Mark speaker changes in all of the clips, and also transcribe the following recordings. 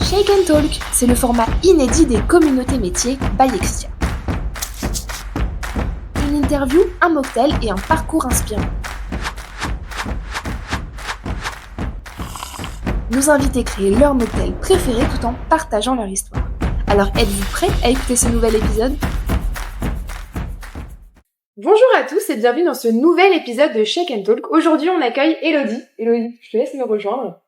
Speaker 1: Shake and Talk, c'est le format inédit des communautés métiers by Extia. Une interview, un mocktail et un parcours inspirant. Nos invités créent leur mocktail préféré tout en partageant leur histoire. Alors êtes-vous prêts à écouter ce nouvel épisode ?
Speaker 2: Bonjour à tous et bienvenue dans ce nouvel épisode de Shake and Talk. Aujourd'hui, on accueille Elodie. Elodie, je te laisse me rejoindre.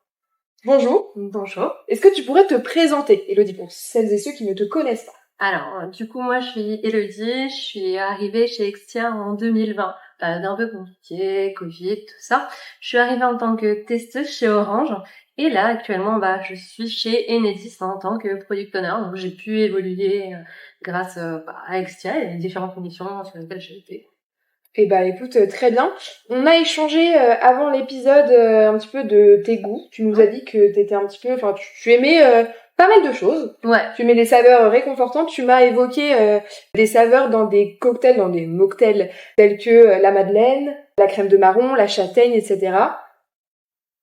Speaker 2: Bonjour.
Speaker 3: Bonjour.
Speaker 2: Est-ce que tu pourrais te présenter, Elodie, pour celles et ceux qui ne te connaissent pas ?
Speaker 3: Alors, du coup, moi, je suis Elodie. Je suis arrivée chez Extia en 2020. Période un peu compliquée, Covid, tout ça. Je suis arrivée en tant que testeuse chez Orange. Et là, actuellement, je suis chez Enedis en tant que product owner. Donc, j'ai pu évoluer grâce à Extia et les différentes missions sur lesquelles j'ai été.
Speaker 2: Eh bah écoute, très bien. On a échangé avant l'épisode un petit peu de tes goûts. Tu nous as dit que t'étais un petit peu, tu aimais pas mal de choses.
Speaker 3: Ouais.
Speaker 2: Tu aimais les saveurs réconfortantes. Tu m'as évoqué des saveurs dans des cocktails, dans des mocktails tels que la madeleine, la crème de marron, la châtaigne, etc.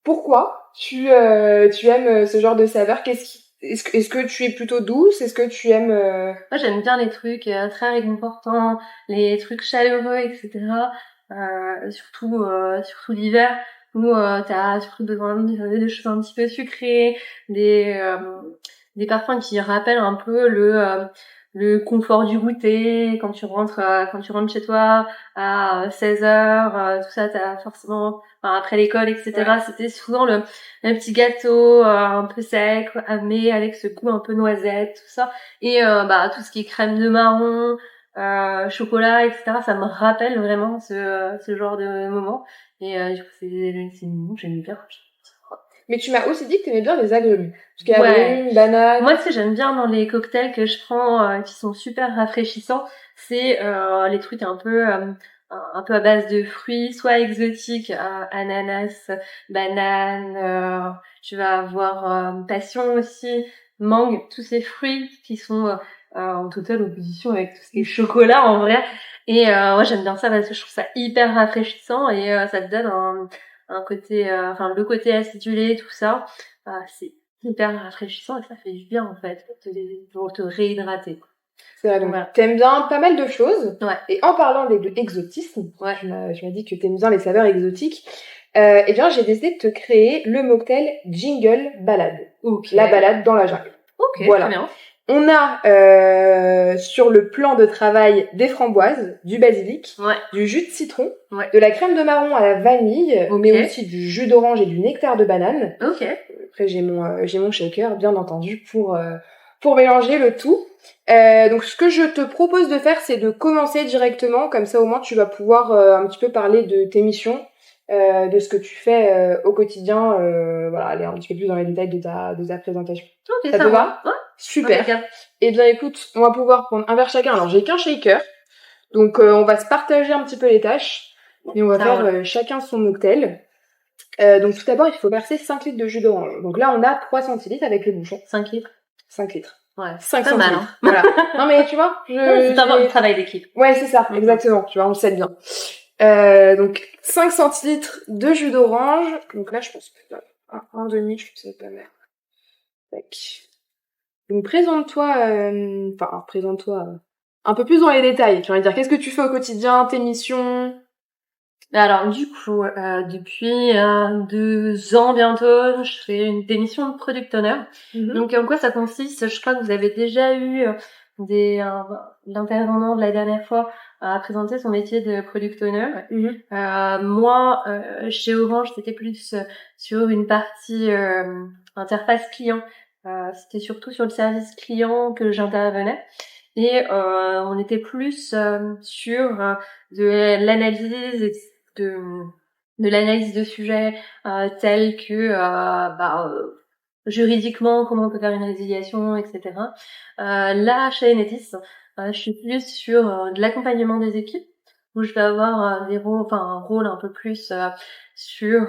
Speaker 2: Pourquoi tu aimes ce genre de saveurs ? Est-ce que tu es plutôt douce ? Est-ce que tu aimes
Speaker 3: Moi, j'aime bien les trucs très réconfortants, les trucs chaleureux, etc. Surtout l'hiver, où t'as surtout besoin de choses un petit peu sucrées, des parfums qui rappellent un peu le confort du goûter quand tu rentres chez toi à 16h, tout ça, t'as forcément après l'école, etc.
Speaker 2: Ouais.
Speaker 3: C'était souvent le petit gâteau un peu sec, mais avec ce goût un peu noisette, tout ça. Et tout ce qui est crème de marron, chocolat, etc. Ça me rappelle vraiment ce genre de moment. Et du coup, c'est mignon, j'aime bien.
Speaker 2: Mais tu m'as aussi dit que t'aimais bien les agrumes. Parce qu'il y a
Speaker 3: Ouais.
Speaker 2: agrumes, bananes.
Speaker 3: Moi, j'aime bien dans les cocktails que je prends qui sont super rafraîchissants, c'est les trucs un peu à base de fruits, soit exotiques, ananas, banane, tu vas avoir passion aussi, mangue, tous ces fruits qui sont en totale opposition avec tout ce qui est chocolat en vrai. Et moi, j'aime bien ça parce que je trouve ça hyper rafraîchissant et ça te donne un côté, le côté acidulé, tout ça. C'est hyper rafraîchissant et ça fait du bien en fait pour te réhydrater.
Speaker 2: C'est vrai, donc
Speaker 3: Voilà.
Speaker 2: t'aimes bien pas mal de choses.
Speaker 3: Ouais.
Speaker 2: Et en parlant d'exotisme,
Speaker 3: Ouais.
Speaker 2: tu m'as dit que t'aimes bien les saveurs exotiques. Eh bien, j'ai décidé de te créer le mocktail Jingle Balade.
Speaker 3: Ok.
Speaker 2: La balade dans la jungle.
Speaker 3: Ok,
Speaker 2: Voilà.
Speaker 3: très bien.
Speaker 2: On a sur le plan de travail des framboises, du basilic,
Speaker 3: Ouais.
Speaker 2: du jus de citron,
Speaker 3: Ouais.
Speaker 2: de la crème de marron à la vanille,
Speaker 3: Ok.
Speaker 2: mais aussi du jus d'orange et du nectar de banane.
Speaker 3: Ok.
Speaker 2: Après, j'ai mon shaker, bien entendu, pour mélanger le tout. Donc, ce que je te propose de faire, c'est de commencer directement. Comme ça, au moins, tu vas pouvoir un petit peu parler de tes missions, de ce que tu fais au quotidien. Aller un petit peu plus dans les détails de ta présentation.
Speaker 3: Ok,
Speaker 2: Ça te va ?
Speaker 3: Ouais.
Speaker 2: Super.
Speaker 3: Impeccable.
Speaker 2: Eh bien, écoute, on va pouvoir prendre un verre chacun. Alors, j'ai qu'un shaker. Donc, on va se partager un petit peu les tâches. Et on va faire chacun son mocktail. Donc, tout d'abord, il faut verser 5 litres de jus d'orange. Donc là, on a 3 centilitres avec le bouchon.
Speaker 3: 5 litres.
Speaker 2: 5 litres.
Speaker 3: Ouais.
Speaker 2: 5
Speaker 3: pas
Speaker 2: centilitres.
Speaker 3: mal, hein.
Speaker 2: Voilà. Non, mais tu vois,
Speaker 3: C'est un travail d'équipe.
Speaker 2: Ouais, c'est ça,
Speaker 3: Mhm.
Speaker 2: exactement. Tu vois, on le sait bien. Donc, 5 centilitres de jus d'orange. Donc là, je pense que un demi, je trouve que c'est pas mal. Tac. Donc, présente-toi un peu plus dans les détails. Tu vas me dire, qu'est-ce que tu fais au quotidien, tes missions?
Speaker 3: Alors du coup, depuis 2 ans bientôt, je fais des missions de product owner. Donc en quoi ça consiste ? Je crois que vous avez déjà eu l'intervenant de la dernière fois à présenter son métier de product owner. Moi, chez Orange, c'était plus sur une partie interface client. C'était surtout sur le service client que j'intervenais. Et on était plus sur de l'analyse de l'analyse de sujets tels que juridiquement comment on peut faire une résiliation, etc. Là chez Enedis, je suis plus sur de l'accompagnement des équipes où je vais avoir un rôle un peu plus sur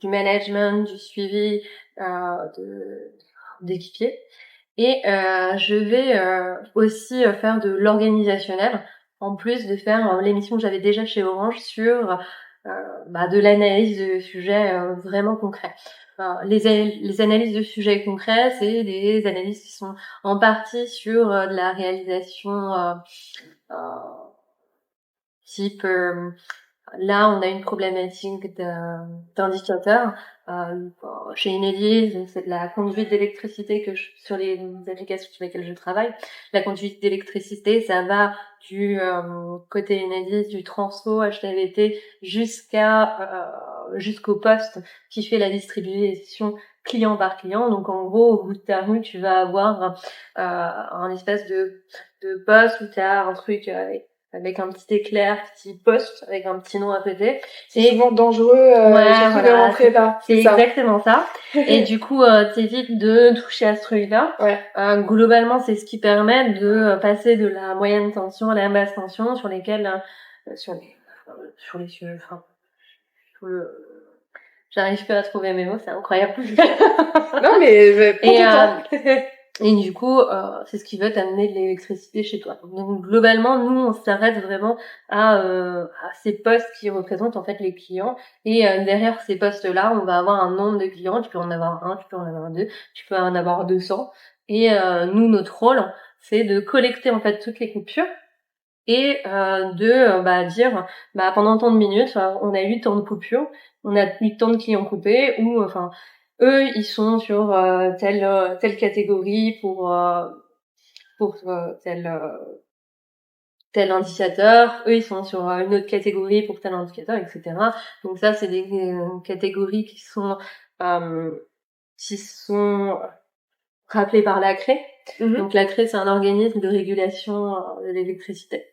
Speaker 3: du management, du suivi d'équipiers. Et je vais aussi faire de l'organisationnel, en plus de faire l'émission que j'avais déjà chez Orange sur de l'analyse de sujets vraiment concrets. Les analyses de sujets concrets, c'est des analyses qui sont en partie sur de la réalisation type là, on a une problématique d'indicateurs. Chez Enedis, c'est de la conduite d'électricité sur les applications sur lesquelles je travaille. La conduite d'électricité, ça va du côté Enedis, du transfo HTVT jusqu'au poste qui fait la distribution client par client. Donc en gros, au bout de ta rue, tu vas avoir un espèce de poste où tu as un truc avec un petit éclair qui poste avec un petit nom à côté.
Speaker 2: C'est souvent dangereux surtout de rentrer là.
Speaker 3: C'est exactement ça. Et du coup, t'évites de toucher à ce truc-là.
Speaker 2: Ouais.
Speaker 3: Globalement, c'est ce qui permet de passer de la moyenne tension à la basse tension sur lesquelles j'arrive plus à trouver mes mots, c'est incroyable.
Speaker 2: Non mais prends ton temps.
Speaker 3: Et du coup, c'est ce qui va t'amener de l'électricité chez toi. Donc globalement, nous, on s'arrête vraiment à ces postes qui représentent en fait les clients. Et derrière ces postes-là, on va avoir un nombre de clients. Tu peux en avoir un, tu peux en avoir deux, tu peux en avoir 200. Et nous, notre rôle, c'est de collecter en fait toutes les coupures et dire pendant tant de minutes, on a eu tant de coupures, on a eu tant de clients coupés, ou enfin eux, ils sont sur telle catégorie pour tel indicateur. Eux, ils sont sur une autre catégorie pour tel indicateur, etc. Donc ça, c'est des catégories qui sont rappelées par l'ACRE. Donc l'ACRE, c'est un organisme de régulation de l'électricité.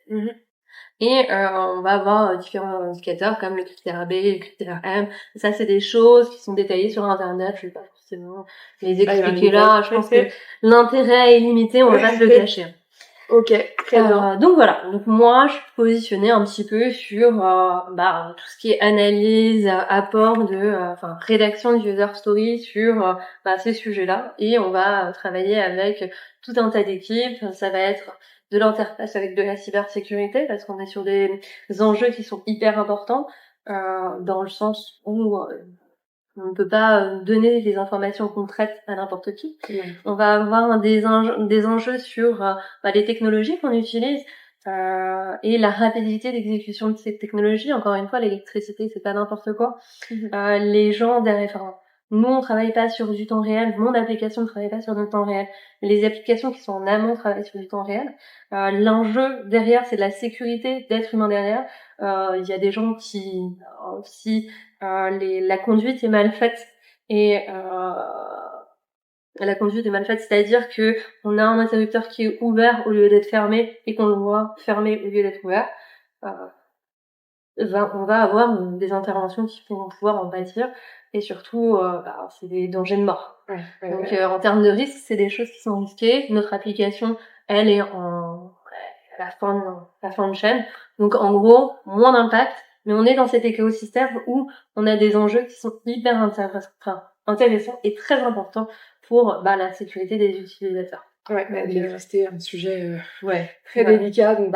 Speaker 3: Et on va avoir différents indicateurs comme le critère B, le critère M. Ça, c'est des choses qui sont détaillées sur Internet. Je vais pas forcément les expliquer là. Je pense que l'intérêt est limité, on va pas se le cacher.
Speaker 2: Ok, très bien.
Speaker 3: Donc voilà. Donc moi, je suis positionnée un petit peu sur tout ce qui est analyse, apport rédaction de user story sur ces sujets-là. Et on va travailler avec tout un tas d'équipes. Ça va être de l'interface avec de la cybersécurité, parce qu'on est sur des enjeux qui sont hyper importants, dans le sens où on ne peut pas donner des informations qu'on traite à n'importe qui. On va avoir des enjeux sur les technologies qu'on utilise et la rapidité d'exécution de ces technologies. Encore une fois, l'électricité, c'est pas n'importe quoi. Les gens derrière, nous, on travaille pas sur du temps réel. Mon application ne travaille pas sur du temps réel. Les applications qui sont en amont travaillent sur du temps réel. L'enjeu derrière, c'est de la sécurité d'être humain derrière. Il y a des gens qui, si la conduite est mal faite et la conduite est mal faite, c'est-à-dire que on a un interrupteur qui est ouvert au lieu d'être fermé et qu'on le voit fermé au lieu d'être ouvert. On va avoir des interventions qui vont pouvoir en pâtir, et surtout c'est des dangers de mort. Donc en termes de risque, c'est des choses qui sont risquées. Notre application, elle est à la fin de chaîne, donc en gros moins d'impact, mais on est dans cet écosystème où on a des enjeux qui sont hyper intéressants et très importants pour la sécurité des utilisateurs.
Speaker 2: L'électricité, un sujet très délicat. Donc,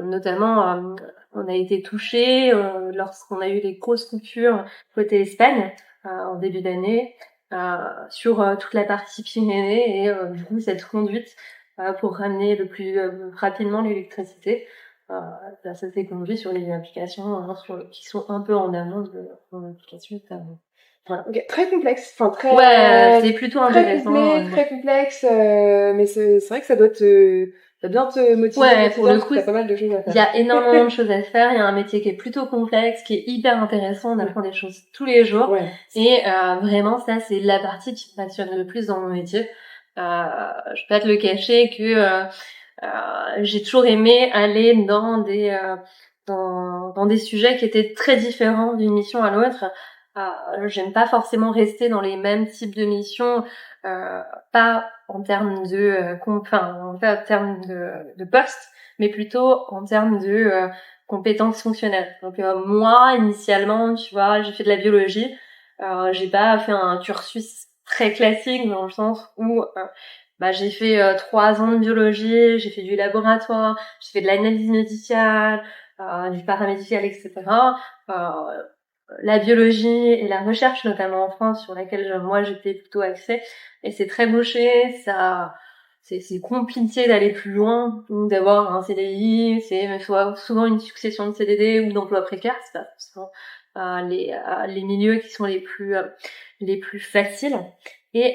Speaker 3: notamment, on a été touché lorsqu'on a eu les grosses coupures côté Espagne en début d'année sur toute la partie Pyrénées, et du coup cette conduite pour ramener le plus rapidement l'électricité. Ça s'est conduit sur les applications qui sont un peu en amont de l'application. Voilà.
Speaker 2: Okay. Très complexe,
Speaker 3: c'est plutôt intéressant.
Speaker 2: Très complexe, mais c'est vrai que ça doit bien te motiver.
Speaker 3: Pour le coup,
Speaker 2: t'as pas mal de choses à faire.
Speaker 3: Il y a énormément de choses à faire. Il y a un métier qui est plutôt complexe, qui est hyper intéressant. On apprend des choses tous les jours. Et vraiment, ça, c'est la partie qui me passionne le plus dans mon métier. Je vais pas te le cacher que j'ai toujours aimé aller dans des sujets qui étaient très différents d'une mission à l'autre. J'aime pas forcément rester dans les mêmes types de missions, pas en termes en termes de poste, mais plutôt en termes de compétences fonctionnelles. Donc moi, initialement, tu vois, j'ai fait de la biologie. J'ai pas fait un cursus très classique, dans le sens où j'ai fait 3 ans de biologie, j'ai fait du laboratoire, j'ai fait de l'analyse médicale, du paramédical, etc. La biologie et la recherche, notamment en France, sur laquelle moi j'étais plutôt axée, et c'est très bouché, c'est compliqué d'aller plus loin, ou d'avoir un CDI, c'est souvent une succession de CDD ou d'emplois précaires, c'est pas forcément les milieux qui sont les plus faciles. Et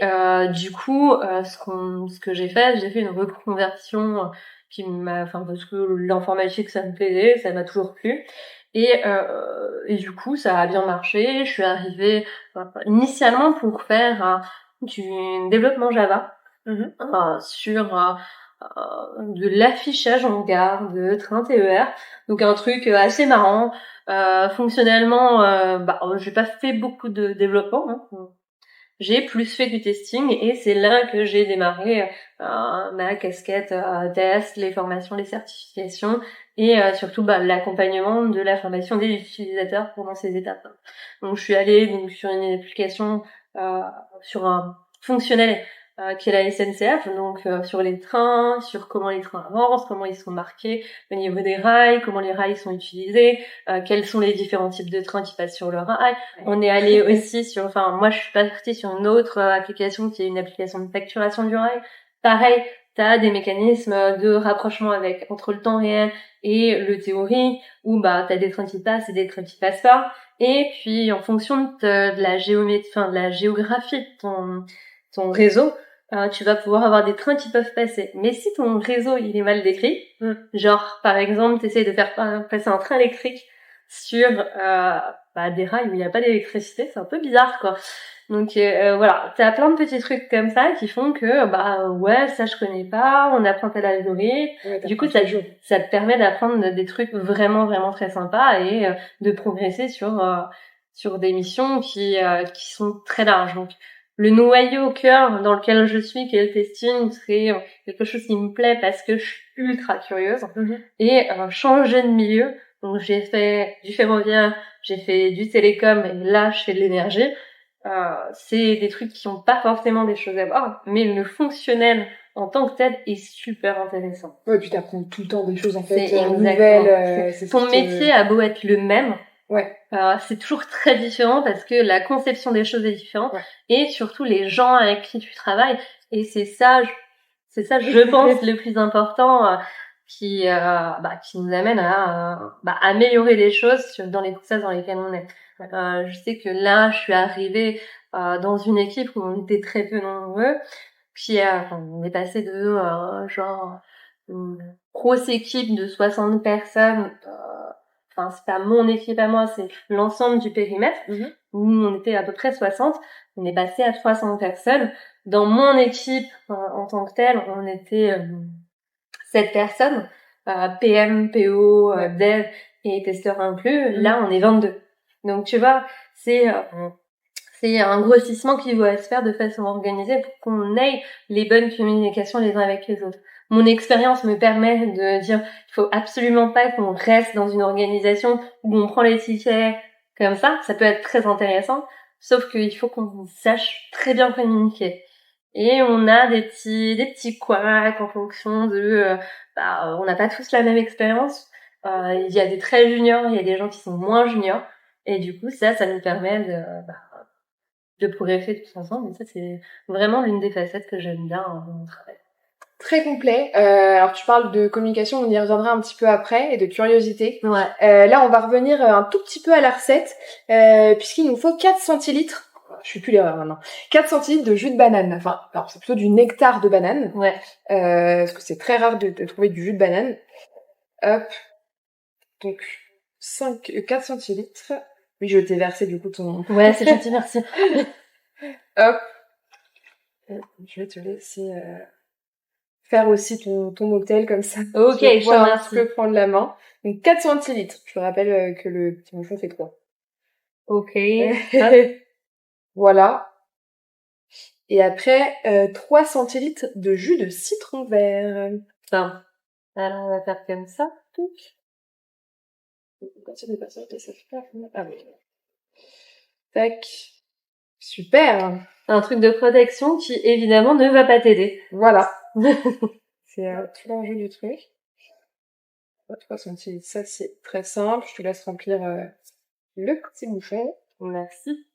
Speaker 3: du coup, ce que j'ai fait une reconversion qui parce que l'informatique ça me plaisait, ça m'a toujours plu. Et du coup, ça a bien marché. Je suis arrivée initialement pour faire du développement Java sur de l'affichage en gare de train TER. Donc un truc assez marrant. Fonctionnellement, j'ai pas fait beaucoup de développement. J'ai plus fait du testing et c'est là que j'ai démarré ma casquette test, les formations, les certifications et surtout l'accompagnement de la formation des utilisateurs pendant ces étapes. Donc je suis allée sur une application sur un fonctionnel qui est la SNCF, donc sur les trains, sur comment les trains avancent, comment ils sont marqués au niveau des rails, comment les rails sont utilisés, quels sont les différents types de trains qui passent sur le rail. On est allé aussi moi je suis partie sur une autre application qui est une application de facturation du rail. Pareil, t'as des mécanismes de rapprochement entre le temps réel et le théorie, où t'as des trains qui passent et des trains qui passent pas. Et puis en fonction de la géographie de ton réseau, tu vas pouvoir avoir des trains qui peuvent passer. Mais si ton réseau il est mal décrit, genre par exemple t'essayes de faire passer un train électrique sur des rails où il n'y a pas d'électricité, c'est un peu bizarre quoi. Donc voilà, t'as plein de petits trucs comme ça qui font que ça je connais pas, on apprend à l'algorithme. Du coup ça te permet d'apprendre des trucs vraiment vraiment très sympas et de progresser sur des missions qui sont très larges. Donc le noyau au cœur dans lequel je suis, qui est le testing, c'est quelque chose qui me plaît parce que je suis ultra curieuse. Et changer de milieu. Donc j'ai fait du ferroviaire, j'ai fait du télécom et là je fais de l'énergie. C'est des trucs qui ont pas forcément des choses à voir, mais le fonctionnel en tant que tel est super intéressant.
Speaker 2: Ouais, puis t'apprends tout le temps des choses en fait
Speaker 3: nouvelles. Ton métier a beau être le même.
Speaker 2: Ouais.
Speaker 3: C'est toujours très différent parce que la conception des choses est différente et surtout les gens avec qui tu travailles. Et c'est ça, je pense, le plus important qui nous amène à améliorer les choses dans les process dans lesquels on est. Je sais que là, je suis arrivée dans une équipe où on était très peu nombreux. Puis on est passé de une grosse équipe de 60 personnes. C'est pas mon équipe à moi, c'est l'ensemble du périmètre. Nous, on était à peu près 60. On est passé à 300 personnes. Dans mon équipe, en tant que telle, on était 7 personnes. PM, PO, Dev et testeurs inclus. Là, on est 22. Donc, tu vois, c'est un grossissement qui doit se faire de façon organisée pour qu'on ait les bonnes communications les uns avec les autres. Mon expérience me permet de dire il faut absolument pas qu'on reste dans une organisation où on prend les tickets comme ça peut être très intéressant, sauf qu'il faut qu'on sache très bien communiquer. Et on a des petits couacs en fonction de on n'a pas tous la même expérience. Il y a des très juniors, il y a des gens qui sont moins juniors, et du coup ça nous permet de progresser tous ensemble. Et ça, c'est vraiment l'une des facettes que j'aime bien dans mon travail.
Speaker 2: Très complet. Alors tu parles de communication, on y reviendra un petit peu après, et de curiosité. Là, on va revenir un tout petit peu à la recette, puisqu'il nous faut 4 centilitres. Je fais plus l'erreur maintenant. 4 centilitres de jus de banane. Enfin, alors c'est plutôt du nectar de banane. Parce que c'est très rare de trouver du jus de banane. Hop. Donc 4 centilitres. Oui, je t'ai versé du coup ton...
Speaker 3: Ouais, c'est gentil, merci.
Speaker 2: Hop. Je vais te laisser faire aussi ton mocktail comme ça.
Speaker 3: Ok, je te remercie.
Speaker 2: Tu peux prendre la main. Donc 4 centilitres. Je te rappelle que le petit bouchon fait 3.
Speaker 3: Ok.
Speaker 2: Voilà. Et après, 3 centilitres de jus de citron vert.
Speaker 3: Enfin, alors on va faire comme ça.
Speaker 2: Ah oui. Tac. Super.
Speaker 3: Un truc de protection qui, évidemment, ne va pas t'aider.
Speaker 2: Voilà. C'est tout l'enjeu du truc. centilitres, ça c'est très simple. Je te laisse remplir le petit bouchon.
Speaker 3: Merci.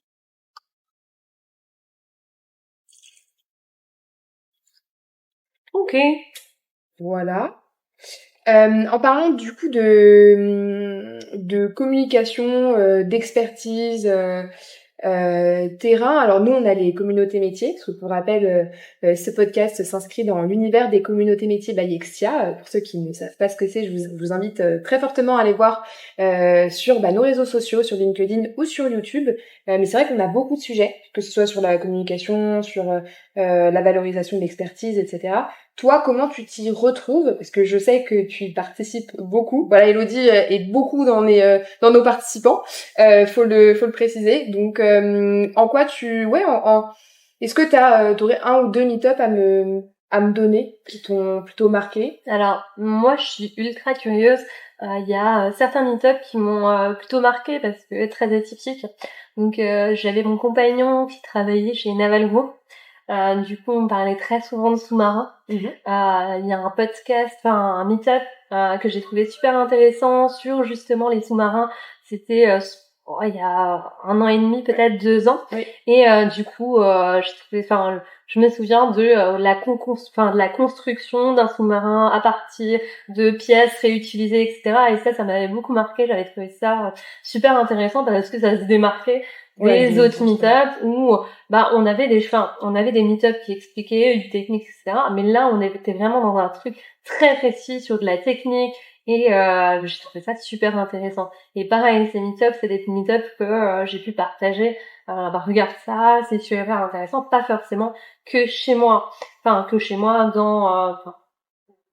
Speaker 3: Ok.
Speaker 2: Voilà. En parlant du coup de communication, d'expertise, terrain. Alors nous, on a les communautés métiers, parce que pour rappel, ce podcast s'inscrit dans l'univers des communautés métiers by Extia. Pour ceux qui ne savent pas ce que c'est, je vous invite très fortement à aller voir sur nos réseaux sociaux, sur LinkedIn ou sur YouTube. Mais c'est vrai qu'on a beaucoup de sujets, que ce soit sur la communication, sur la valorisation de l'expertise, etc. Toi, comment tu t'y retrouves? Parce que je sais que tu y participes beaucoup. Voilà, Elodie est beaucoup dans nos participants. Faut le préciser. Donc, en quoi est-ce que t'aurais un ou deux meet-up à me donner qui t'ont plutôt marqué?
Speaker 3: Alors, moi, je suis ultra curieuse. Il y a certains meet-up qui m'ont plutôt marqué parce que très atypiques. Donc, j'avais mon compagnon qui travaillait chez Naval Group. Du coup, on parlait très souvent de sous-marins. Il y a un podcast, enfin un meet-up que j'ai trouvé super intéressant sur justement les sous-marins. C'était il y a 1 an et demi, peut-être 2 ans.
Speaker 2: Oui.
Speaker 3: Et du coup, je me souviens de de la construction d'un sous-marin à partir de pièces réutilisées, etc. Et ça m'avait beaucoup marqué. J'avais trouvé ça super intéressant parce que ça se démarquait des autres meet-up où on avait des meet-up qui expliquaient une technique, etc. Mais là, on était vraiment dans un truc très précis sur de la technique et j'ai trouvé ça super intéressant. Et pareil, ces meet-up, c'est des meet-up que j'ai pu partager. Regarde ça, c'est super intéressant. Pas forcément que chez moi. Enfin, que chez moi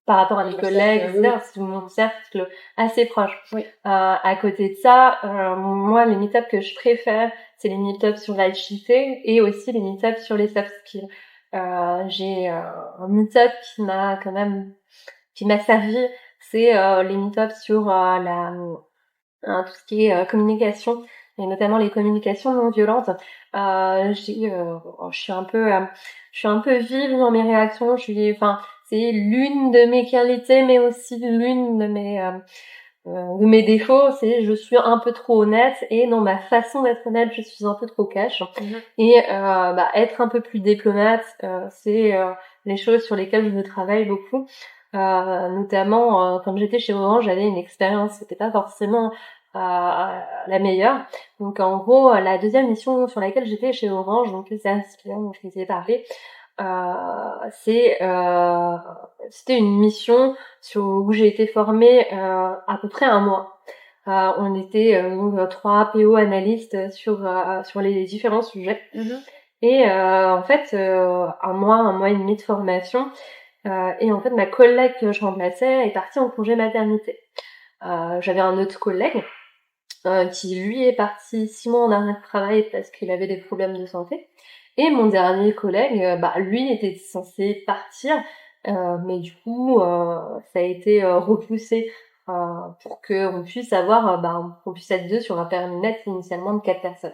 Speaker 3: par rapport à mes collègues, etc. C'est mon cercle assez proche.
Speaker 2: Oui.
Speaker 3: À côté de ça, moi, les meet-up que je préfère, c'est les meet-up sur l'agilité et aussi les meet-up sur les soft skills. J'ai un meet-up qui m'a servi, c'est les meet-up sur tout ce qui est communication et notamment les communications non violentes. Je suis un peu vive dans mes réactions. C'est l'une de mes qualités, mais aussi l'une de mes défauts, c'est je suis un peu trop honnête et dans ma façon d'être honnête, je suis un peu trop cash. Et être un peu plus diplomate, c'est les choses sur lesquelles je travaille beaucoup. Notamment quand j'étais chez Orange, j'avais une expérience, c'était pas forcément la meilleure. Donc en gros, la deuxième mission sur laquelle j'étais chez Orange, donc c'est un client dont je vous ai parlé, c'était une mission où j'ai été formée à peu près un mois. On était 3 PO analystes sur les différents sujets. Et en fait, un mois et demi de formation. Et en fait, ma collègue que je remplaçais est partie en congé maternité. J'avais un autre collègue qui lui est parti 6 mois en arrêt de travail parce qu'il avait des problèmes de santé. Et mon dernier collègue, lui était censé partir, mais du coup, ça a été repoussé pour qu'on puisse on puisse être 2 sur un périmètre initialement de 4 personnes.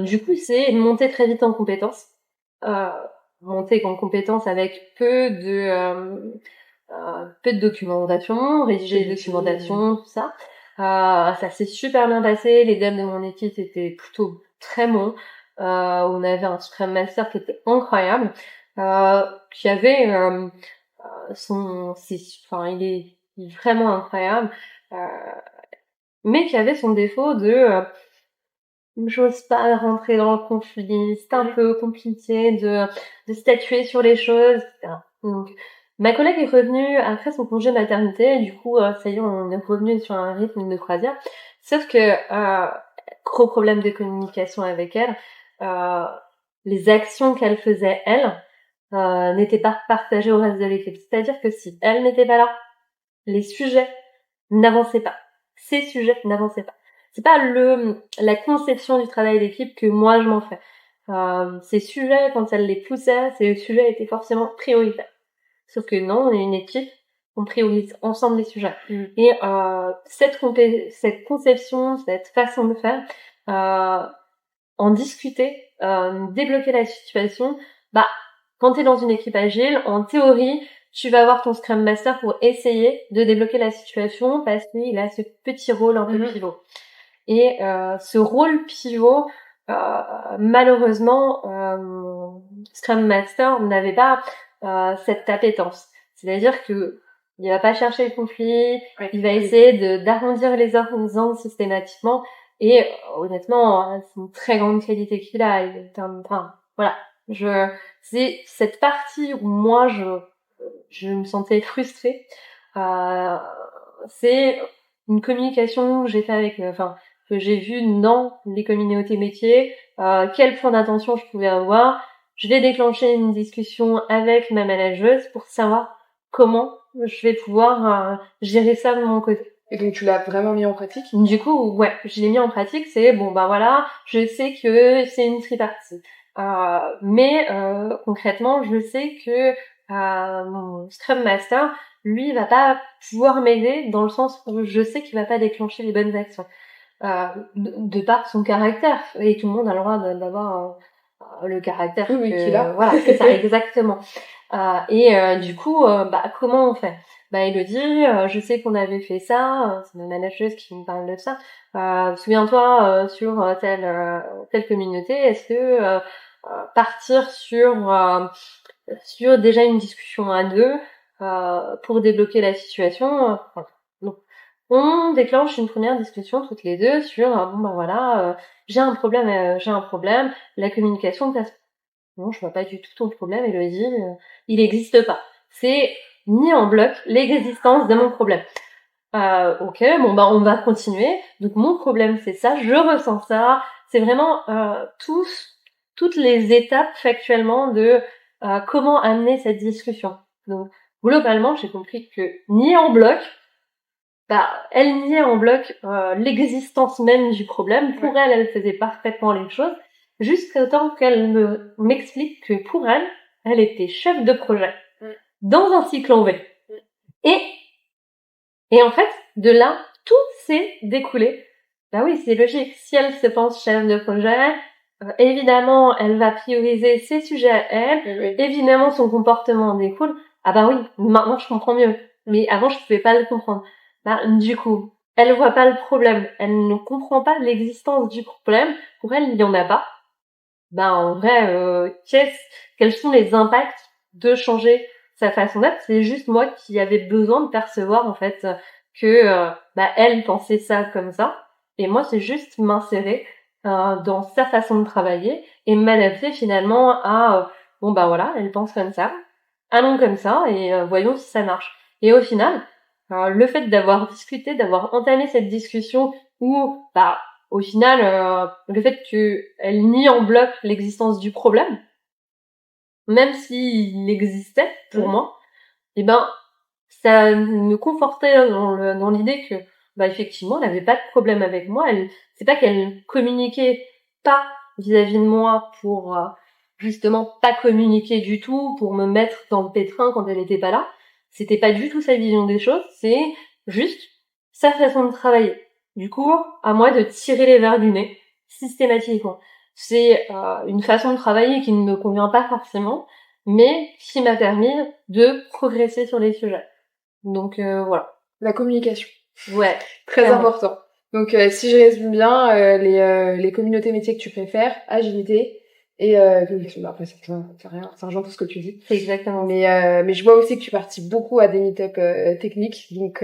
Speaker 3: Du coup, c'est monter très vite en compétences, monter en compétences avec peu de documentation, rédiger des documentations, tout ça. Ça s'est super bien passé. Les dames de mon équipe étaient plutôt très bons. On avait un Scrum Master qui était incroyable, qui avait il est vraiment incroyable, mais qui avait son défaut de j'ose pas rentrer dans le conflit, c'est un peu compliqué de statuer sur les choses, etc. Donc, ma collègue est revenue après son congé maternité, et du coup, ça y est, on est revenu sur un rythme de croisière. Sauf que, gros problème de communication avec elle, les actions qu'elle faisait, elle, n'étaient pas partagées au reste de l'équipe. C'est-à-dire que si elle n'était pas là, les sujets n'avançaient pas. Ces sujets n'avançaient pas. C'est pas la conception du travail d'équipe que moi je m'en fais. Ces sujets, quand elle les poussait, ces sujets étaient forcément prioritaires. Sauf que non, on est une équipe, on priorise ensemble les sujets. Et cette conception, cette façon de faire, en discuter, débloquer la situation, quand t'es dans une équipe agile, en théorie, tu vas voir ton Scrum Master pour essayer de débloquer la situation parce qu'il a ce petit rôle un peu pivot. Et ce rôle pivot, malheureusement, mon Scrum Master n'avait pas cette appétence. C'est-à-dire que il va pas chercher le conflit, il va essayer d'arrondir les angles systématiquement. Et honnêtement, c'est une très grande qualité qu'il a. Enfin, voilà. C'est cette partie où moi je me sentais frustrée. C'est une communication que j'ai fait avec, que j'ai vu dans les communautés métiers, quel point d'attention je pouvais avoir. Je vais déclencher une discussion avec ma manageuse pour savoir comment je vais pouvoir gérer ça de mon côté.
Speaker 2: Et donc tu l'as vraiment mis en pratique?
Speaker 3: Du coup, ouais, je l'ai mis en pratique. C'est bon, bah voilà, je sais que c'est une tripartie. Mais concrètement, je sais que mon Scrum Master, lui, va pas pouvoir m'aider dans le sens où je sais qu'il va pas déclencher les bonnes actions. De par son caractère. Et tout le monde a le droit d'avoir le caractère
Speaker 2: qu'il a.
Speaker 3: Voilà, c'est ça, exactement. Du coup, comment on fait? Elodie, je sais qu'on avait fait ça, c'est ma manageuse qui me parle de ça. Souviens-toi, sur telle communauté, est-ce que partir sur déjà une discussion à deux pour débloquer la situation. Donc, on déclenche une première discussion toutes les deux sur j'ai un problème, la communication passe. Non, je vois pas du tout ton problème, Elodie, il n'existe pas. C'est mis en bloc l'existence de mon problème. Ok, on va continuer. Donc mon problème c'est ça, je ressens ça. C'est vraiment toutes les étapes factuellement de comment amener cette discussion. Donc globalement, j'ai compris que nier en bloc, elle niait en bloc l'existence même du problème. Pour elle faisait parfaitement les choses, jusqu'à temps qu'elle m'explique que pour elle, elle était chef de projet dans un cycle en V. Et en fait, de là, tout s'est découlé. Oui, c'est logique. Si elle se pense chef de projet, évidemment, elle va prioriser ses sujets à elle. Évidemment, son comportement en découle. Oui, maintenant je comprends mieux. Mais avant, je pouvais pas le comprendre. Du coup, elle voit pas le problème. Elle ne comprend pas l'existence du problème. Pour elle, il y en a pas. En vrai, quels sont les impacts de changer sa façon d'être? C'est juste moi qui avais besoin de percevoir, en fait, que elle pensait ça comme ça. Et moi, c'est juste m'insérer dans sa façon de travailler et m'adapter finalement à elle pense comme ça, allons comme ça et voyons si ça marche. Et au final, le fait d'avoir discuté, d'avoir entamé cette discussion où au final, le fait qu'elle nie en bloc l'existence du problème, même s'il existait pour moi, ça me confortait dans l'idée que effectivement elle n'avait pas de problème avec moi. C'est pas qu'elle communiquait pas vis-à-vis de moi pour justement pas communiquer du tout, pour me mettre dans le pétrin quand elle était pas là. C'était pas du tout sa vision des choses, c'est juste sa façon de travailler. Du coup, à moi de tirer les verres du nez systématiquement. C'est une façon de travailler qui ne me convient pas forcément, mais qui m'a permis de progresser sur les sujets. Donc voilà.
Speaker 2: La communication.
Speaker 3: Ouais.
Speaker 2: Très important. Donc si je résume bien, les communautés métiers que tu préfères, agilité et communication. Après c'est rien, ça rejoint tout ce que tu dis.
Speaker 3: C'est exactement.
Speaker 2: Mais je vois aussi que tu participes beaucoup à des meet-up techniques, donc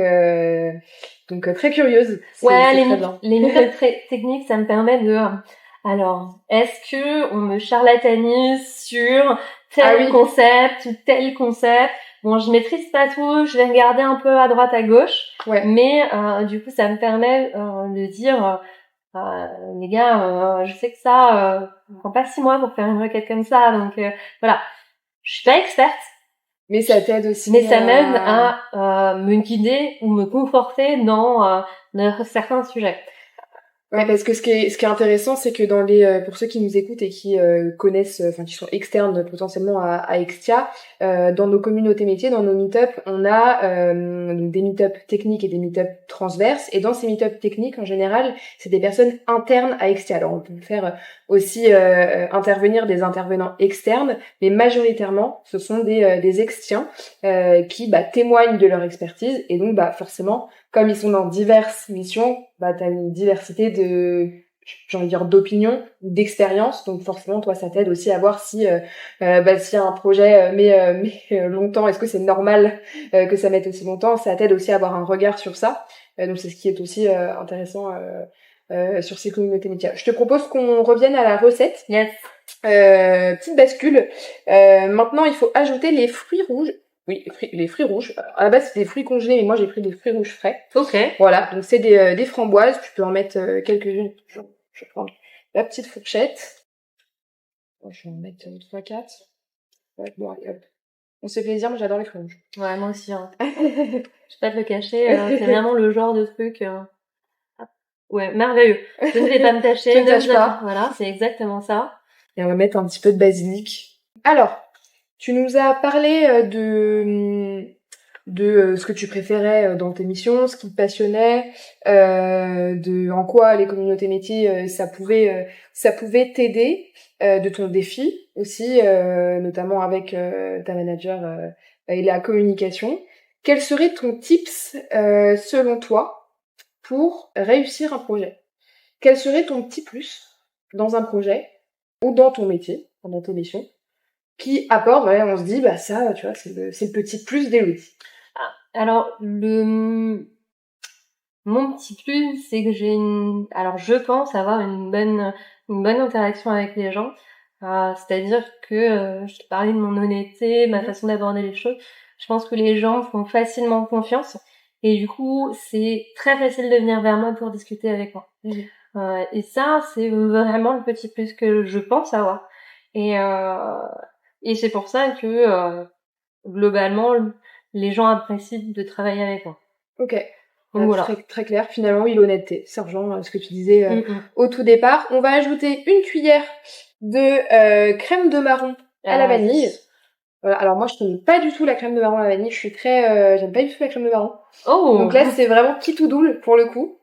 Speaker 2: très curieuse.
Speaker 3: Les meet-up techniques, ça me permet de alors, est-ce que on me charlatanise sur tel concept ou tel concept? Bon, je maîtrise pas tout, je vais regarder un peu à droite à gauche, mais du coup, ça me permet de dire les gars, je sais que ça prend pas 6 mois pour faire une requête comme ça, donc voilà. Je suis pas experte,
Speaker 2: mais ça t'aide aussi.
Speaker 3: Mais ça m'aide à me guider ou me conforter dans certains sujets.
Speaker 2: Ouais, parce que ce qui est intéressant, c'est que pour ceux qui nous écoutent et qui connaissent, enfin qui sont externes potentiellement à Extia, dans nos communautés métiers, dans nos meet-up, on a des meet-up techniques et des meet-up transverses. Et dans ces meet-up techniques, en général, c'est des personnes internes à Extia. Alors on peut faire aussi intervenir des intervenants externes, mais majoritairement, ce sont des extiens qui témoignent de leur expertise. Et donc, forcément, comme ils sont dans diverses missions, t'as une diversité j'ai envie de dire, d'opinions, d'expériences. Donc forcément, toi, ça t'aide aussi à voir si un projet met longtemps, est-ce que c'est normal que ça mette aussi longtemps. Ça t'aide aussi à avoir un regard sur ça. Donc c'est ce qui est aussi intéressant sur ces communautés métiers. Je te propose qu'on revienne à la recette.
Speaker 3: Yes.
Speaker 2: Petite bascule. Maintenant, il faut ajouter les fruits rouges. Oui, les fruits rouges. À la base, c'est des fruits congelés, mais moi, j'ai pris des fruits rouges frais.
Speaker 3: Ok.
Speaker 2: Voilà, donc c'est des framboises. Tu peux en mettre quelques-unes. Je vais prendre la petite fourchette. Je vais en mettre 3-4. Ouais, bon, allez, hop. On se fait plaisir, moi, j'adore les fruits rouges.
Speaker 3: Ouais, moi aussi. Hein. Je vais pas te le cacher, c'est vraiment le genre de truc... Ouais, merveilleux. Je ne vais pas me tâcher.
Speaker 2: Je ne tâche pas.
Speaker 3: Voilà, c'est exactement ça.
Speaker 2: Et on va mettre un petit peu de basilic. Alors, tu nous as parlé de ce que tu préférais dans tes missions, ce qui te passionnait, de en quoi les communautés métiers ça pouvait t'aider, de ton défi aussi, notamment avec ta manager et la communication. Quel serait ton tips selon toi pour réussir un projet? Quel serait ton petit plus dans un projet ou dans ton métier, dans tes missions, qui apporte, on se dit, ça, tu vois, c'est le petit plus d'Élodie.
Speaker 3: Alors, mon petit plus, c'est que je pense avoir une bonne interaction avec les gens. C'est-à-dire que, je te parlais de mon honnêteté, ma façon d'aborder les choses. Je pense que les gens font facilement confiance. Et du coup, c'est très facile de venir vers moi pour discuter avec moi. Et ça, c'est vraiment le petit plus que je pense avoir. Et c'est pour ça que, globalement, les gens apprécient de travailler avec moi.
Speaker 2: Ok.
Speaker 3: Donc voilà.
Speaker 2: Très, très clair. Finalement, oui, l'honnêteté. C'est rejoint ce que tu disais au tout départ. On va ajouter une cuillère de crème de marron à la vanille. Voilà. Alors moi, je n'aime pas du tout la crème de marron à la vanille. Je suis très... j'aime pas du tout la crème de marron.
Speaker 3: Oh.
Speaker 2: Donc là, c'est vraiment qui tout double pour le coup.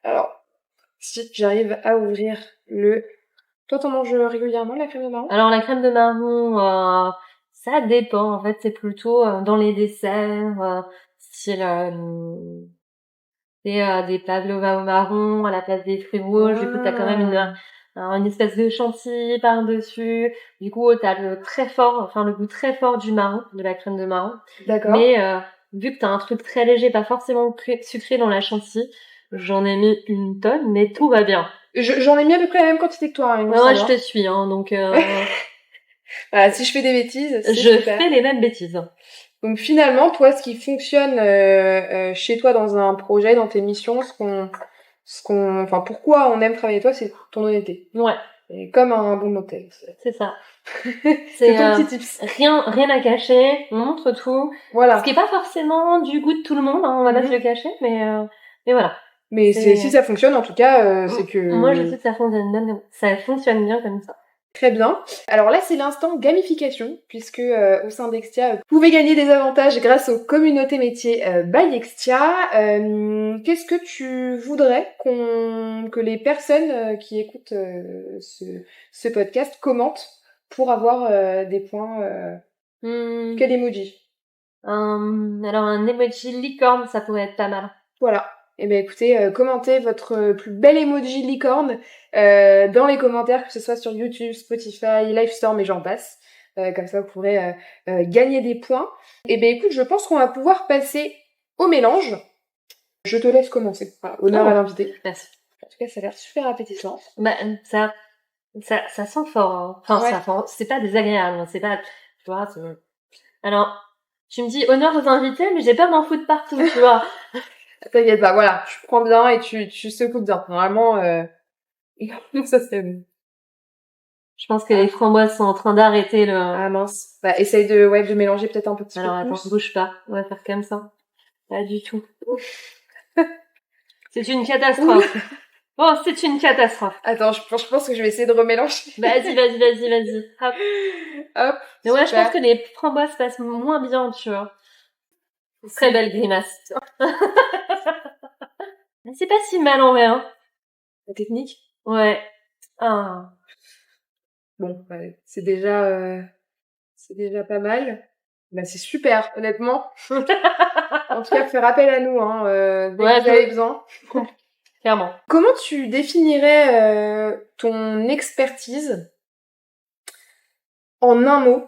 Speaker 2: Alors, si j'arrive à ouvrir le... Toi, t'en manges régulièrement la crème de marron?
Speaker 3: Alors la crème de marron, ça dépend. En fait, c'est plutôt dans les desserts, style des pavlova au marron à la place des fruits rouges. Du coup, t'as quand même une espèce de chantilly par-dessus. Du coup, t'as le goût très fort du marron, de la crème de marron.
Speaker 2: D'accord.
Speaker 3: Mais vu que t'as un truc très léger, pas forcément sucré dans la chantilly, j'en ai mis une tonne, mais tout va bien.
Speaker 2: J'en ai mis à peu près la même quantité que toi.
Speaker 3: Ouais, je te suis, hein, donc...
Speaker 2: Voilà, si je fais des bêtises, c'est
Speaker 3: je
Speaker 2: super.
Speaker 3: fais les mêmes bêtises.
Speaker 2: Donc finalement, toi, ce qui fonctionne chez toi dans un projet, dans tes missions, pourquoi on aime travailler avec toi, c'est ton honnêteté.
Speaker 3: Ouais.
Speaker 2: Et comme un bon motel.
Speaker 3: C'est ça.
Speaker 2: C'est ton petit tips.
Speaker 3: Rien à cacher, on montre tout.
Speaker 2: Voilà.
Speaker 3: Ce qui est pas forcément du goût de tout le monde, hein, on va pas se le cacher, mais voilà.
Speaker 2: Mais si ça fonctionne, en tout cas, c'est que...
Speaker 3: Moi, je sais que ça fonctionne bien comme ça.
Speaker 2: Très bien. Alors là, c'est l'instant gamification, puisque au sein d'Extia, vous pouvez gagner des avantages grâce aux communautés métiers by Extia. Qu'est-ce que tu voudrais que les personnes qui écoutent ce podcast commentent pour avoir des points Quel emoji?
Speaker 3: Alors un emoji licorne, ça pourrait être pas mal.
Speaker 2: Voilà. Eh bien écoutez, commentez votre plus bel emoji licorne dans les commentaires, que ce soit sur YouTube, Spotify, Livestorm et j'en passe. Comme ça, vous pourrez gagner des points. Eh bien écoute, je pense qu'on va pouvoir passer au mélange. Je te laisse commencer. Voilà, honneur à l'invité.
Speaker 3: Merci.
Speaker 2: En tout cas, ça a l'air super appétissant.
Speaker 3: Bah, ça sent fort. Hein. Enfin,
Speaker 2: ouais.
Speaker 3: C'est pas désagréable. Hein. C'est pas... Tu vois, alors, tu me dis honneur aux invités, mais j'ai peur d'en foutre partout, tu vois.
Speaker 2: T'inquiète pas, voilà, tu prends bien et tu secoues bien. Normalement, ça c'est...
Speaker 3: Je pense que les framboises sont en train d'arrêter le...
Speaker 2: Ah mince. Bah, essaye de mélanger peut-être un petit peu.
Speaker 3: Alors attends, bouge pas. On va faire comme ça. Pas du tout. C'est une catastrophe. Bon, c'est une catastrophe.
Speaker 2: Attends, je pense que je vais essayer de remélanger.
Speaker 3: Vas-y. Hop.
Speaker 2: Hop.
Speaker 3: Mais ouais, je
Speaker 2: super.
Speaker 3: pense que les framboises passent moins bien, tu vois. Très belle grimace. Mais c'est pas si mal en vrai, hein.
Speaker 2: La technique.
Speaker 3: Ouais. Ah.
Speaker 2: Bon, c'est déjà pas mal. Bah, c'est super, honnêtement. En tout cas, faire appel à nous, hein, dès
Speaker 3: Ouais,
Speaker 2: que vous avez besoin.
Speaker 3: clairement.
Speaker 2: Comment tu définirais ton expertise en un mot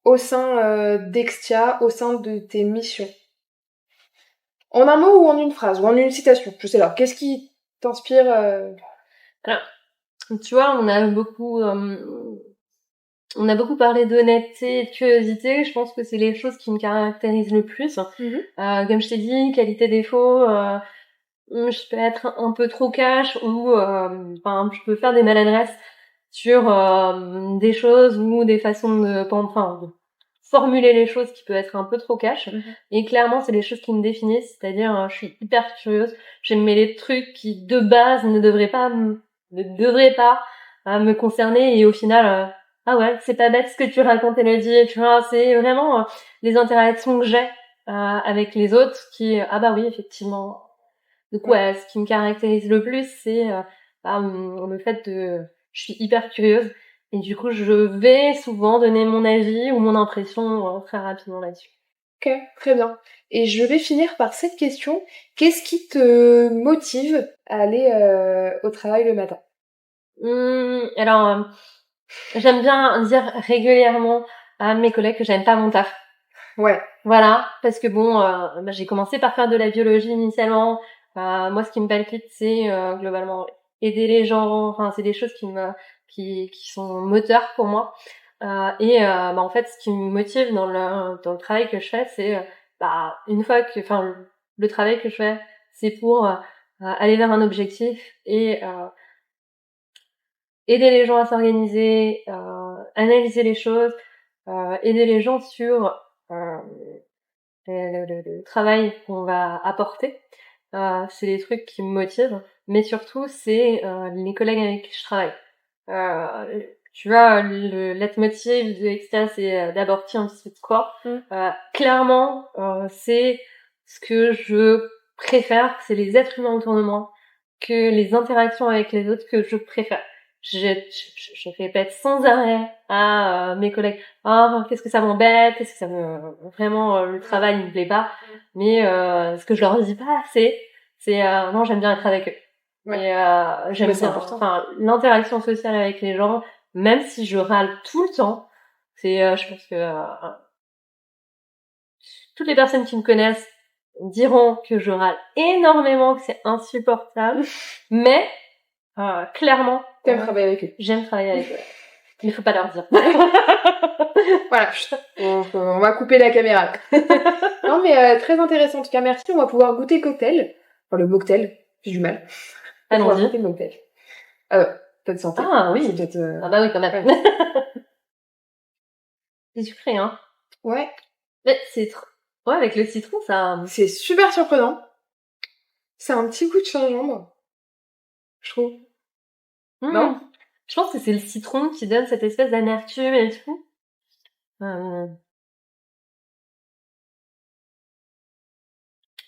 Speaker 2: au sein d'Extia, au sein de tes missions? En un mot ou en une phrase, ou en une citation, je sais pas. Qu'est-ce qui t'inspire
Speaker 3: Alors, tu vois, on a beaucoup parlé d'honnêteté et de curiosité. Je pense que c'est les choses qui me caractérisent le plus. Comme je t'ai dit, qualité défaut, je peux être un peu trop cash ou je peux faire des maladresses sur des choses ou des façons de formuler les choses qui peut être un peu trop cash. Et clairement, c'est les choses qui me définissent, c'est-à-dire je suis hyper curieuse, j'aime mêler des trucs qui de base ne devraient pas me concerner et au final ah ouais, c'est pas bête ce que tu racontes, Elodie, tu vois, c'est vraiment les interactions que j'ai avec les autres qui ah bah oui, effectivement. Donc ouais, ce qui me caractérise le plus, c'est le fait de je suis hyper curieuse et du coup, je vais souvent donner mon avis ou mon impression très rapidement là-dessus.
Speaker 2: Ok, très bien. Et je vais finir par cette question. Qu'est-ce qui te motive à aller au travail le matin?
Speaker 3: Alors, j'aime bien dire régulièrement à mes collègues que j'aime pas mon taf.
Speaker 2: Ouais.
Speaker 3: Voilà, parce que bon, j'ai commencé par faire de la biologie initialement. Moi, ce qui me palpite, c'est globalement aider les gens. Enfin, c'est des choses qui sont moteurs pour moi. En fait, ce qui me motive dans le travail que je fais, c'est une fois que, le travail que je fais, c'est pour aller vers un objectif et aider les gens à s'organiser, analyser les choses, aider les gens sur le travail qu'on va apporter. C'est des trucs qui me motivent, mais surtout c'est les collègues avec qui je travaille. Tu vois, le leitmotiv de Extia, c'est d'abord tiens, c'est quoi. Clairement, c'est ce que je préfère, c'est les êtres humains autour de moi, que les interactions avec les autres que je préfère. Je répète sans arrêt à mes collègues qu'est-ce que ça m'embête, qu'est-ce que ça me vraiment le travail ne me plaît pas, mais ce que je leur dis pas c'est non, j'aime bien être avec eux.
Speaker 2: Ouais.
Speaker 3: Et j'aime bien l'interaction sociale avec les gens, même si je râle tout le temps. Je pense que toutes les personnes qui me connaissent diront que je râle énormément, que c'est insupportable, mais clairement
Speaker 2: T'aimes travailler avec eux.
Speaker 3: J'aime travailler avec eux. Mais il faut pas leur dire.
Speaker 2: Voilà, on va couper la caméra. Non mais très intéressant, en tout cas merci, on va pouvoir goûter le cocktail. Enfin le mocktail, j'ai du mal. On va
Speaker 3: Allons-y.
Speaker 2: goûter le mocktail. T'as de santé.
Speaker 3: Ah oui.
Speaker 2: C'est peut-être,
Speaker 3: Ah bah oui, quand même.
Speaker 2: Ouais.
Speaker 3: C'est sucré, hein.
Speaker 2: Ouais.
Speaker 3: Mais ouais, avec le citron, ça...
Speaker 2: C'est super surprenant. C'est un petit goût de gingembre, je trouve. Non?
Speaker 3: Je pense que c'est le citron qui donne cette espèce d'amertume et tout.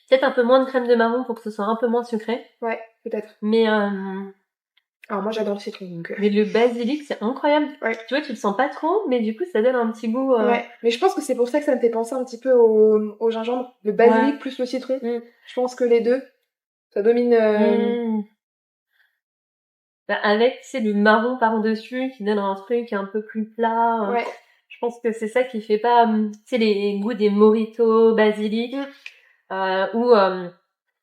Speaker 3: Peut-être un peu moins de crème de marron pour que ce soit un peu moins sucré.
Speaker 2: Ouais, peut-être.
Speaker 3: Mais
Speaker 2: alors moi j'adore le citron donc.
Speaker 3: Mais le basilic c'est incroyable.
Speaker 2: Ouais.
Speaker 3: Tu vois, tu le sens pas trop, mais du coup ça donne un petit goût.
Speaker 2: Ouais. Mais je pense que c'est pour ça que ça me fait penser un petit peu au gingembre, le basilic plus le citron. Je pense que les deux, ça domine.
Speaker 3: Avec le marron par dessus qui donne un truc un peu plus plat.
Speaker 2: Ouais.
Speaker 3: Je pense que c'est ça qui fait pas les goûts des mojitos basilic où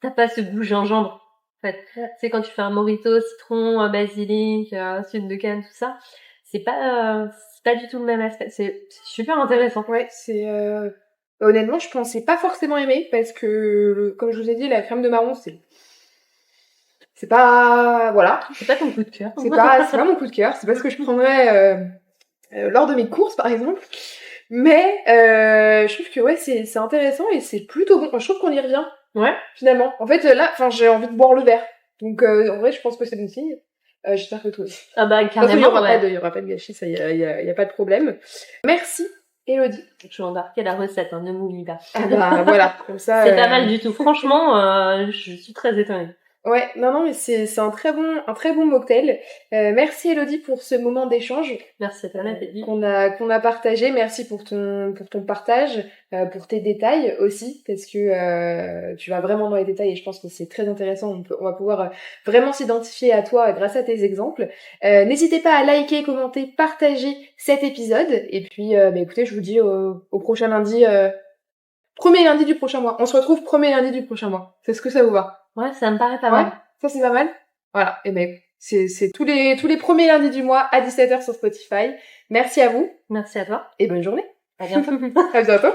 Speaker 3: t'as pas ce goût gingembre. En fait, c'est quand tu fais un mojito citron, basilic, sucre de canne, tout ça, c'est pas du tout le même aspect. C'est super intéressant.
Speaker 2: Ouais, c'est honnêtement, je pensais pas forcément aimer parce que comme je vous ai dit, la crème de marron, c'est pas voilà,
Speaker 3: c'est pas ton coup de cœur.
Speaker 2: C'est pas mon coup de cœur, c'est pas ce que je prendrais lors de mes courses par exemple. Mais je trouve que ouais, c'est intéressant et c'est plutôt bon. Je trouve qu'on y revient.
Speaker 3: Ouais.
Speaker 2: Finalement. En fait, là, j'ai envie de boire le verre. Donc en vrai, je pense que c'est bon signe. J'espère que toi aussi.
Speaker 3: Ah bah,
Speaker 2: De toute façon,
Speaker 3: carrément,
Speaker 2: il y aura pas de gâchis, ça, y a pas de problème. Merci, Elodie.
Speaker 3: Je vais embarquer la recette, hein, ne m'oublie pas.
Speaker 2: Ah bah, voilà, comme ça.
Speaker 3: C'est pas mal du tout. Franchement, je suis très étonnée.
Speaker 2: Ouais, non, mais c'est un très bon mocktail. Merci Elodie pour ce moment d'échange
Speaker 3: Merci à toi, Nathalie.
Speaker 2: qu'on a partagé. Merci pour ton partage, pour tes détails aussi, parce que tu vas vraiment dans les détails et je pense que c'est très intéressant. On va pouvoir vraiment s'identifier à toi grâce à tes exemples. N'hésitez pas à liker, commenter, partager cet épisode. Et puis, écoutez, je vous dis au prochain lundi. Premier lundi du prochain mois. On se retrouve premier lundi du prochain mois. C'est ce que ça vous va?
Speaker 3: Ouais, ça me paraît pas mal.
Speaker 2: Ça c'est pas mal. Voilà. Et ben c'est tous les premiers lundis du mois à 17h sur Spotify. Merci à vous.
Speaker 3: Merci à toi.
Speaker 2: Et bonne journée.
Speaker 3: À bientôt.
Speaker 2: À bientôt.